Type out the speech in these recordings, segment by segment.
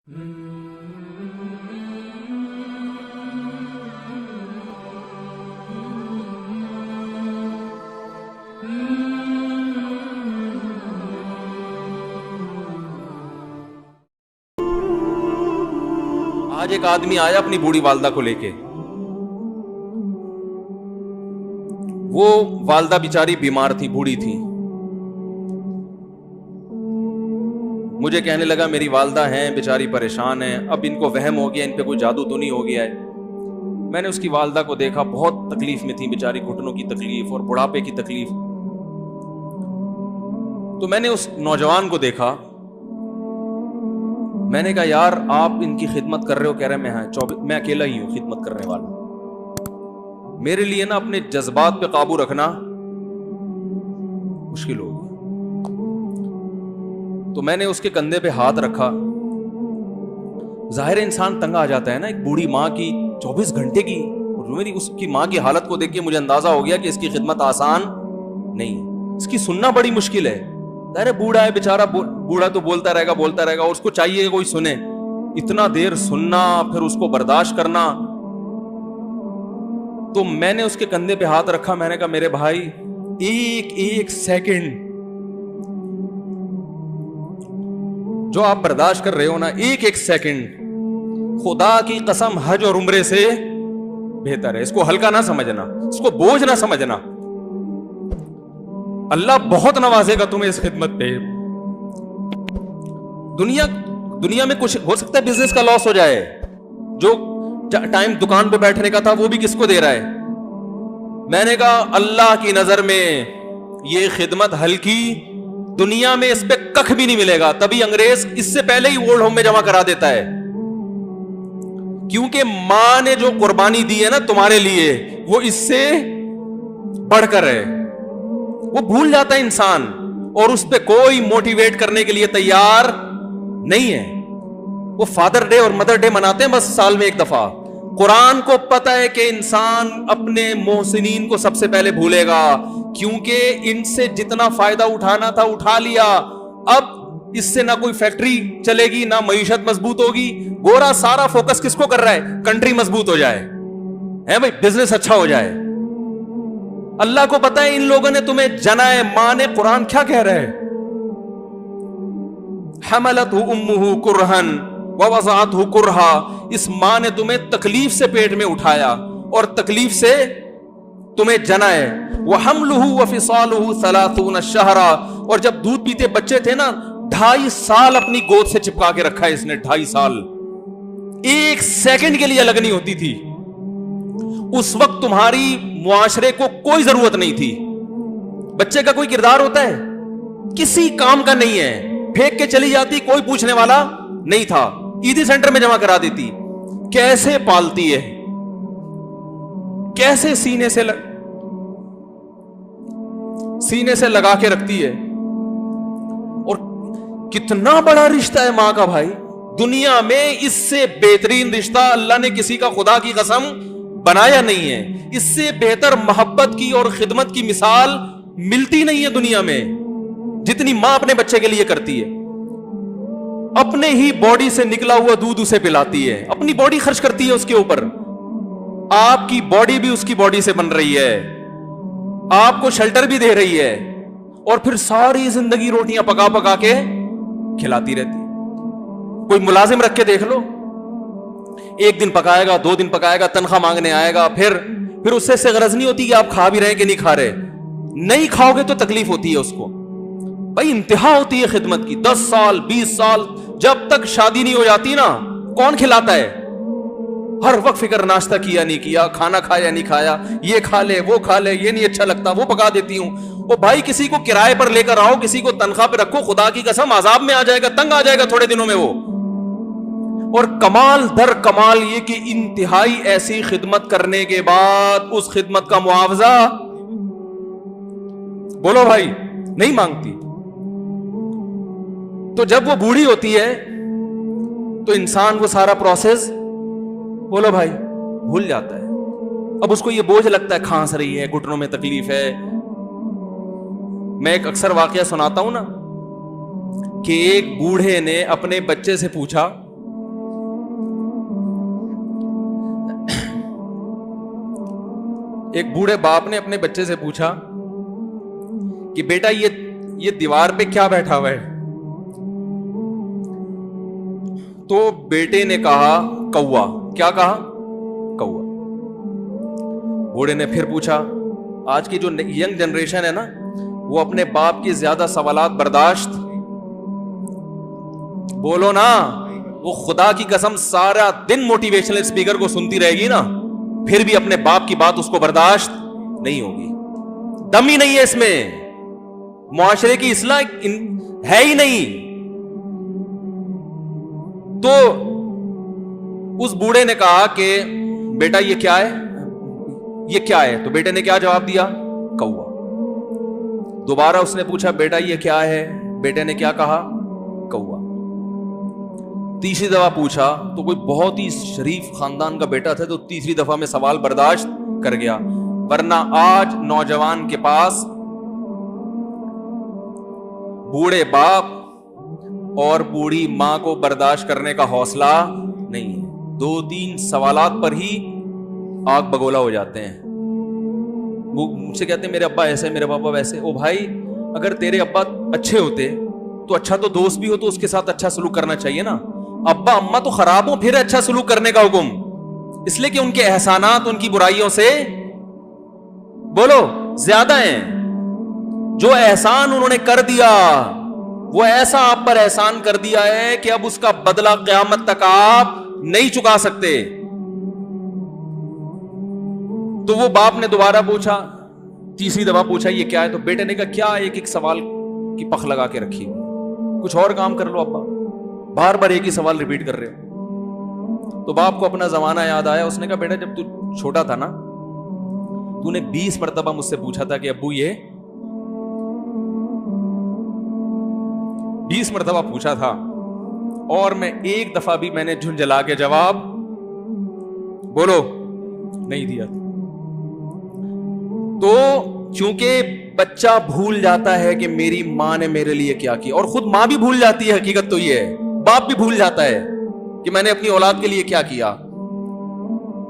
آج ایک آدمی آیا اپنی بوڑھی والدہ کو لے کے. وہ والدہ بیچاری بیمار تھی, بوڑھی تھی. مجھے کہنے لگا میری والدہ ہیں بیچاری پریشان ہیں, اب ان کو وہم ہو گیا, ان پہ کوئی جادو تو نہیں ہو گیا ہے. میں نے اس کی والدہ کو دیکھا, بہت تکلیف میں تھی بیچاری, گھٹنوں کی تکلیف اور بڑھاپے کی تکلیف. تو میں نے اس نوجوان کو دیکھا, میں نے کہا یار آپ ان کی خدمت کر رہے ہو؟ کہہ رہے میں اکیلا ہی ہوں خدمت کرنے والا. میرے لیے نا اپنے جذبات پہ قابو رکھنا مشکل ہوگی. تو میں نے اس کے کندھے پہ ہاتھ رکھا. ظاہر انسان تنگ آ جاتا ہے نا, ایک بوڑھی ماں کی 24 گھنٹے کی, میری اس کی ماں کی حالت کو دیکھ کے مجھے اندازہ ہو گیا کہ اس کی خدمت آسان نہیں ہے, اس کی سننا بڑی مشکل ہے. ظاہر بوڑھا ہے بیچارہ, بوڑھا تو بولتا رہے گا, اور اس کو چاہیے کہ کوئی سنے. اتنا دیر سننا, پھر اس کو برداشت کرنا. تو میں نے اس کے کندھے پہ ہاتھ رکھا, میں نے کہا میرے بھائی ایک سیکنڈ جو آپ برداشت کر رہے ہو نا, ایک سیکنڈ خدا کی قسم حج اور عمرے سے بہتر ہے. اس کو ہلکا نہ سمجھنا, اس کو بوجھ نہ سمجھنا. اللہ بہت نوازے گا تمہیں اس خدمت پہ. دنیا میں کچھ ہو سکتا ہے بزنس کا لاس ہو جائے, جو ٹائم دکان پہ بیٹھنے کا تھا وہ بھی کس کو دے رہا ہے. میں نے کہا اللہ کی نظر میں یہ خدمت ہلکی, دنیا میں اس پہ کخ بھی نہیں ملے گا. تبھی انگریز اس سے پہلے ہی اولڈ ہوم میں جمع کرا دیتا ہے, کیونکہ ماں نے جو قربانی دی ہے نا تمہارے لیے, وہ اس سے بڑھ کر ہے. وہ بھول جاتا ہے انسان, اور اس پہ کوئی موٹیویٹ کرنے کے لیے تیار نہیں ہے. وہ فادر ڈے اور مدر ڈے مناتے ہیں بس سال میں ایک دفعہ. قرآن کو پتہ ہے کہ انسان اپنے محسنین کو سب سے پہلے بھولے گا, کیونکہ ان سے جتنا فائدہ اٹھانا تھا اٹھا لیا. اب اس سے نہ کوئی فیکٹری چلے گی, نہ معیشت مضبوط ہوگی. گورا سارا فوکس کس کو کر رہا ہے؟ کنٹری مضبوط ہو جائے, ہے بھائی, بزنس اچھا ہو جائے. اللہ کو پتہ ہے ان لوگوں نے تمہیں جنا ہے. ماں نے, قرآن کیا کہہ رہا ہے؟ حملتہ امہ کرہن ووضعتہ کرہا. اس ماں نے تمہیں تکلیف سے پیٹ میں اٹھایا اور تکلیف سے تمہیں جنا ہے. وحملہ وفصالہ 30 شہرا. اور جب دودھ پیتے بچے تھے نا, 2.5 سال اپنی گود سے چپکا کے رکھا ہے اس نے. 2.5 سال, ایک سیکنڈ کے لیے الگ نہیں ہوتی تھی. اس وقت تمہاری معاشرے کو کوئی ضرورت نہیں تھی. بچے کا کوئی کردار ہوتا ہے؟ کسی کام کا نہیں ہے. پھینک کے چلی جاتی, کوئی پوچھنے والا نہیں تھا. عیدی سینٹر میں جمع کرا دیتی. کیسے پالتی ہے, کیسے سینے سے لگا کے رکھتی ہے. اور کتنا بڑا رشتہ ہے ماں کا بھائی. دنیا میں اس سے بہترین رشتہ اللہ نے کسی کا خدا کی قسم بنایا نہیں ہے. اس سے بہتر محبت کی اور خدمت کی مثال ملتی نہیں ہے دنیا میں, جتنی ماں اپنے بچے کے لیے کرتی ہے. اپنے ہی باڈی سے نکلا ہوا دودھ اسے پلاتی ہے, اپنی باڈی خرچ کرتی ہے اس کے اوپر. آپ کی باڈی بھی اس کی باڈی سے بن رہی ہے, آپ کو شیلٹر بھی دے رہی ہے, اور پھر ساری زندگی روٹیاں پکا پکا کے کھلاتی رہتی. کوئی ملازم رکھ کے دیکھ لو, 1 دن پکائے گا, 2 دن پکائے گا, تنخواہ مانگنے آئے گا. پھر اس سے غرض نہیں ہوتی کہ آپ کھا بھی رہے کہ نہیں کھا رہے. نہیں کھاؤ گے تو تکلیف ہوتی ہے اس کو. بھائی انتہا ہوتی ہے خدمت کی. 10 سال 20 سال, جب تک شادی نہیں ہو جاتی نا, کون کھلاتا ہے؟ ہر وقت فکر, ناشتہ کیا نہیں کیا, کھانا کھایا نہیں کھایا, یہ کھا لے وہ کھا لے, یہ نہیں اچھا لگتا وہ پکا دیتی ہوں. وہ بھائی کسی کو کرائے پر لے کر آؤ, کسی کو تنخواہ پہ رکھو, خدا کی قسم عذاب میں آ جائے گا, تنگ آ جائے گا تھوڑے دنوں میں وہ. اور کمال در کمال یہ کہ انتہائی ایسی خدمت کرنے کے بعد اس خدمت کا معاوضہ بولو بھائی نہیں مانگتی. تو جب وہ بوڑھی ہوتی ہے تو انسان وہ سارا پروسیس بولو بھائی بھول جاتا ہے. اب اس کو یہ بوجھ لگتا ہے, کھانس رہی ہے, گھٹنوں میں تکلیف ہے. میں ایک اکثر واقعہ سناتا ہوں نا کہ ایک بوڑھے نے اپنے بچے سے پوچھا ایک بوڑھے باپ نے اپنے بچے سے پوچھا کہ بیٹا یہ دیوار پہ کیا بیٹھا ہوا ہے؟ تو بیٹے نے کہا کوا. کیا کہا؟ کوا. بوڑھے نے پھر پوچھا. آج کی جو ینگ جنریشن ہے نا, وہ اپنے باپ کی زیادہ سوالات برداشت, بولو نا, وہ خدا کی قسم سارا دن موٹیویشنل اسپیکر کو سنتی رہے گی نا, پھر بھی اپنے باپ کی بات اس کو برداشت نہیں ہوگی. دم ہی نہیں ہے اس میں, معاشرے کی اصلاح ہے ہی نہیں. تو اس بوڑھے نے کہا کہ بیٹا یہ کیا ہے, یہ کیا ہے؟ تو بیٹے نے کیا جواب دیا؟ کوا. دوبارہ اس نے پوچھا بیٹا یہ کیا ہے؟ بیٹے نے کیا کہا؟ کوا. تیسری دفعہ پوچھا تو کوئی بہت ہی شریف خاندان کا بیٹا تھا, تو تیسری دفعہ میں سوال برداشت کر گیا. ورنہ آج نوجوان کے پاس بوڑھے باپ اور بوڑھی ماں کو برداشت کرنے کا حوصلہ نہیں ہے. 2-3 سوالات پر ہی آگ بگولا ہو جاتے ہیں. وہ مجھ سے کہتے ہیں میرے ابا ایسے, میرے پاپا ویسے. او بھائی, اگر تیرے ابا اچھے ہوتے تو اچھا تو دوست بھی ہو تو اس کے ساتھ اچھا سلوک کرنا چاہیے نا. ابا اما تو خراب ہو پھر اچھا سلوک کرنے کا حکم, اس لیے کہ ان کے احسانات ان کی برائیوں سے بولو زیادہ ہیں. جو احسان انہوں نے کر دیا وہ ایسا آپ پر احسان کر دیا ہے کہ اب اس کا بدلہ قیامت تک آپ نہیں چکا سکتے. تو وہ باپ نے دوبارہ پوچھا, تیسری دفعہ پوچھا یہ کیا ہے؟ تو بیٹے نے کہا کیا ایک سوال کی پخ لگا کے رکھی, کچھ اور کام کر لو ابا, بار بار ایک ہی سوال ریپیٹ کر رہے ہو. تو باپ کو اپنا زمانہ یاد آیا. اس نے کہا بیٹا جب تو چھوٹا تھا نا, تو نے 20 مرتبہ مجھ سے پوچھا تھا کہ ابو یہ 20 مرتبہ پوچھا تھا, اور میں ایک دفعہ بھی میں نے جھنجھلا کے جواب بولو نہیں دیا. تو چونکہ بچہ بھول جاتا ہے کہ میری ماں نے میرے لیے کیا کیا, اور خود ماں بھی بھول جاتی ہے, حقیقت تو یہ ہے, باپ بھی بھول جاتا ہے کہ میں نے اپنی اولاد کے لیے کیا کیا.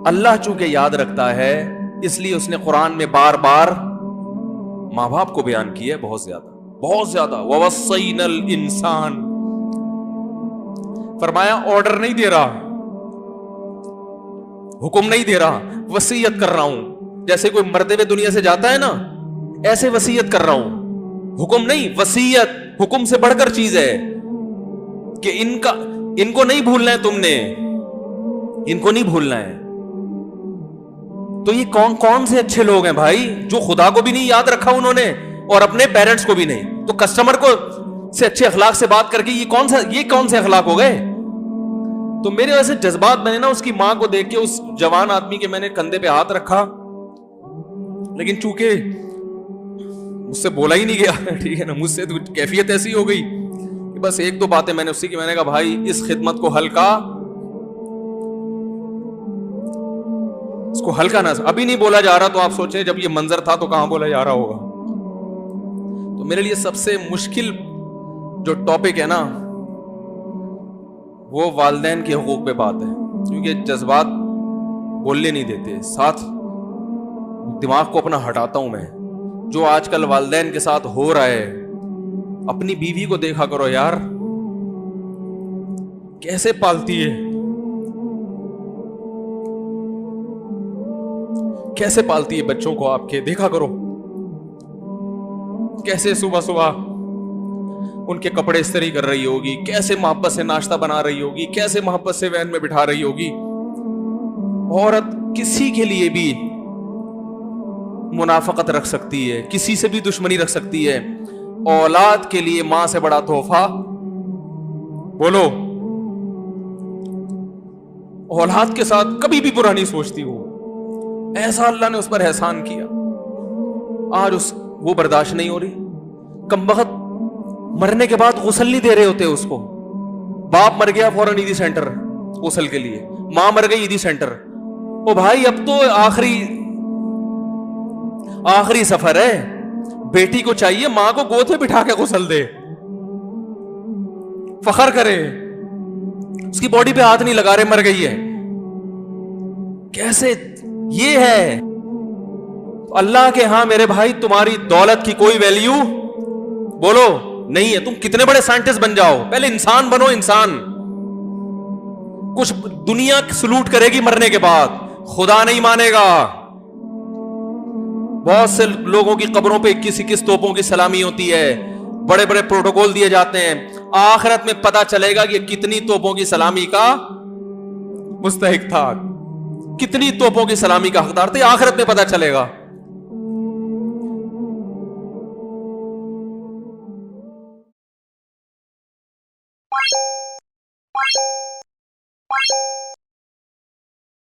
اللہ چونکہ یاد رکھتا ہے اس لیے اس نے قرآن میں بار بار ماں باپ کو بیان کیا ہے, بہت زیادہ بہت زیادہ. وَوَصَّيْنَا الْإِنسَانَ, فرمایا آرڈر نہیں دے رہا, حکم نہیں دے رہا, وصیت کر رہا ہوں. جیسے کوئی مرتے ہوئے دنیا سے جاتا ہے نا, ایسے وصیت کر رہا ہوں, حکم نہیں, وصیت. حکم سے بڑھ کر چیز ہے کہ ان کو نہیں بھولنا ہے, تم نے ان کو نہیں بھولنا ہے. تو یہ کون سے اچھے لوگ ہیں بھائی, جو خدا کو بھی نہیں یاد رکھا انہوں نے اور اپنے پیرنٹس کو بھی نہیں. تو کسٹمر کو سے اچھے اخلاق سے بات کر کے یہ کون سے اخلاق ہو گئے؟ تو میرے ویسے جذبات, میں نے نا اس کی ماں کو دیکھ کے اس جوان آدمی کے میں نے کندھے پہ ہاتھ رکھا, لیکن چونکہ مجھ سے بولا ہی نہیں گیا, ٹھیک ہے نا, مجھ سے تو کیفیت ایسی ہو گئی کہ بس 1-2 باتیں میں نے اس سے کی. میں نے کہا بھائی اس خدمت کو ہلکا, اس کو ہلکا نہ, ابھی نہیں بولا جا رہا تو آپ سوچیں جب یہ منظر تھا تو کہاں بولا جا رہا ہوگا. تو میرے لیے سب سے مشکل جو ٹاپک ہے نا وہ والدین کے حقوق پہ بات ہے, کیونکہ جذبات بولنے نہیں دیتے, ساتھ دماغ کو اپنا ہٹاتا ہوں میں. جو آج کل والدین کے ساتھ ہو رہا ہے, اپنی بیوی کو دیکھا کرو یار, کیسے پالتی ہے, کیسے پالتی ہے بچوں کو آپ کے, دیکھا کرو کیسے صبح صبح ان کے کپڑے استری کر رہی ہوگی, کیسے محبت سے ناشتہ بنا رہی ہوگی, کیسے محبت سے وین میں بٹھا رہی ہوگی. عورت کسی کے لیے بھی منافقت رکھ سکتی ہے, کسی سے بھی دشمنی رکھ سکتی ہے. اولاد کے لیے ماں سے بڑا تحفہ بولو, اولاد کے ساتھ کبھی بھی برا نہیں سوچتی. ایسا اللہ نے اس پر احسان کیا, آج وہ برداشت نہیں ہو رہی. کمبخت مرنے کے بعد غسل نہیں دے رہے ہوتے اس کو. باپ مر گیا فوراً عیدی سینٹر غسل کے لیے, ماں مر گئی عیدی سینٹر. او بھائی اب تو آخری سفر ہے, بیٹی کو چاہیے ماں کو گود میں بٹھا کے غسل دے, فخر کرے, اس کی باڈی پہ ہاتھ نہیں لگا رہے, مر گئی ہے. کیسے یہ ہے اللہ کے ہاں میرے بھائی تمہاری دولت کی کوئی ویلیو بولو نہیں ہے. تم کتنے بڑے سائنٹسٹ بن جاؤ, پہلے انسان بنو. انسان کچھ دنیا سلوٹ کرے گی مرنے کے بعد, خدا نہیں مانے گا. بہت سے لوگوں کی قبروں پہ 21 توپوں کی سلامی ہوتی ہے, بڑے بڑے پروٹوکول دیے جاتے ہیں. آخرت میں پتا چلے گا کہ کتنی توپوں کی سلامی کا مستحق تھا, کتنی توپوں کی سلامی کا حقدار تھے, آخرت میں پتا چلے گا.